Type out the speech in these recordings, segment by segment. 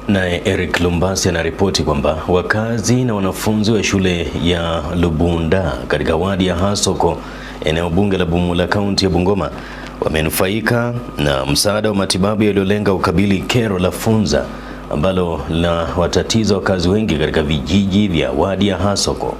Naye Eric Lumbasi anaripoti kwamba wakazi na wanafunzi wa shule ya Lubunda katika wadi ya Hasoko, eneo bunge la Bumula, kaunti ya Bungoma, wamenufaika na msaada wa matibabu yaliyolenga ukabili kero la funza ambalo la watatiza wakazi wengi katika vijiji vya wadi ya Hasoko.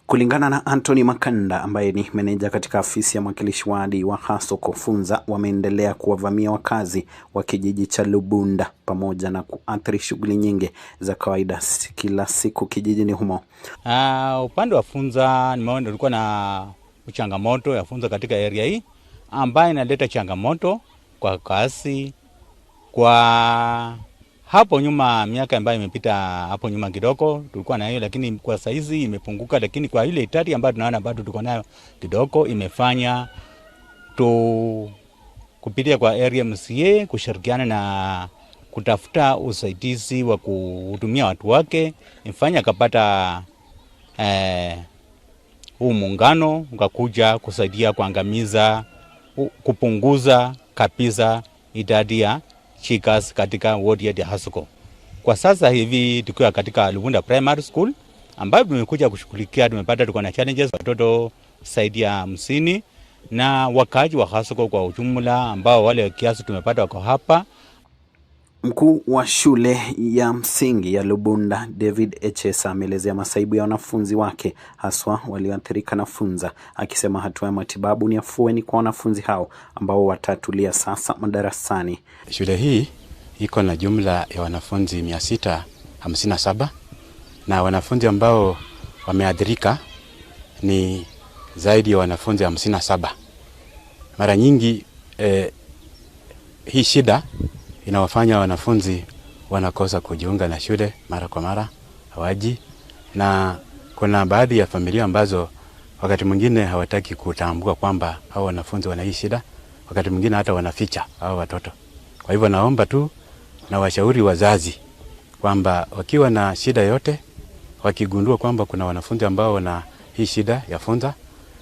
Kulingana na Anthony Makanda ambaye ni meneja katika afisi ya mwakilishi wadi wa Hasoko, funza wameendelea kuwavamia wakazi wa kijiji cha Lubunda pamoja na kuathiri shughuli nyingi za kawaida kila siku kijijini humo. Upande wa funza nimeona tulikuwa na changamoto ya funza katika area hii ambayo inaleta changamoto kwa kasi. Kwa hapo nyuma, miaka ambayo imepita hapo nyuma kidogo tulikuwa na hiyo, lakini kwa saizi imepunguka, lakini kwa ile hatari ambayo tunaona bado tuko nayo kidogo, imefanya kupitia kwa area MCA kushirikiana na kutafuta usaidizi wa kuhudumia watu wake, imefanya kapata huu muungano ukakuja kusaidia kuangamiza, kupunguza kabisa idadi ya chikas katika ward ya Hasoko. Kwa sasa hivi tukiwa katika Lubunda Primary School ambayo tumekuja kushughulikia, tumepata tuko na challenges watoto zaidi ya 50 na wakaaji wa Hasoko kwa ujumla ambao wale kiasi tumepata wako hapa. Mkuu wa shule ya msingi ya Lubunda David Echesa ameelezea masaibu ya wanafunzi wake haswa walioathirika na funza, akisema hatua ya matibabu ni afueni kwa wanafunzi hao ambao watatulia sasa madarasani. Shule hii iko na jumla ya wanafunzi 657 na wanafunzi ambao wameathirika ni zaidi ya wanafunzi 57. Mara nyingi hii shida inawafanya wanafunzi wanakosa kujiunga na shule mara kwa mara, hawaji, na kuna baadhi ya familia ambazo wakati mwingine hawataki kutambua kwamba hao wanafunzi wana hii shida, wakati mwingine hata wanaficha hao watoto. Kwa hivyo naomba tu na washauri wazazi kwamba wakiwa na shida yote, wakigundua kwamba kuna wanafunzi ambao wana hii shida ya funza,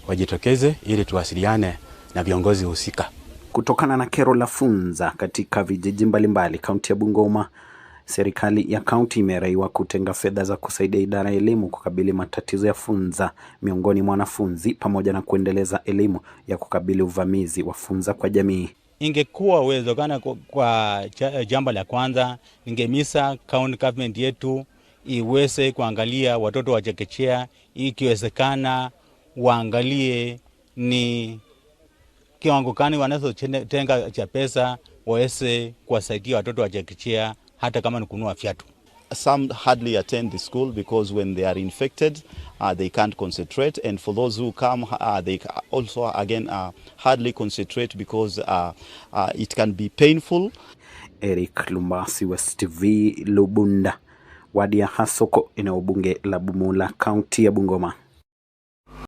wajitokeze ili tuwasiliane na viongozi husika. Kutokana na kero la funza katika vijiji mbalimbali kaunti ya Bungoma, serikali ya kaunti imeraiwa kutenga fedha za kusaidia idara ya elimu kukabili matatizo ya funza miongoni mwa wanafunzi pamoja na kuendeleza elimu ya kukabili uvamizi wa funza kwa jamii. Ingekuwa uwezekana kwa jambo la kwanza, ningemisa county government yetu iweze kuangalia watoto wa chekechea, ikiwezekana waangalie ni kiwango gani wanazotenga cha pesa waweze kuwasaidia watoto wa chekechea hata kama ni kununua viatu. Some hardly attend the school because when they are infected, they can't concentrate, and for those who come, they also again hardly concentrate because it can be painful. Eric Lumbasi, West TV, Lubunda, wadi ya Hasoko, eneo bunge la Bumula, kaunti ya Bungoma.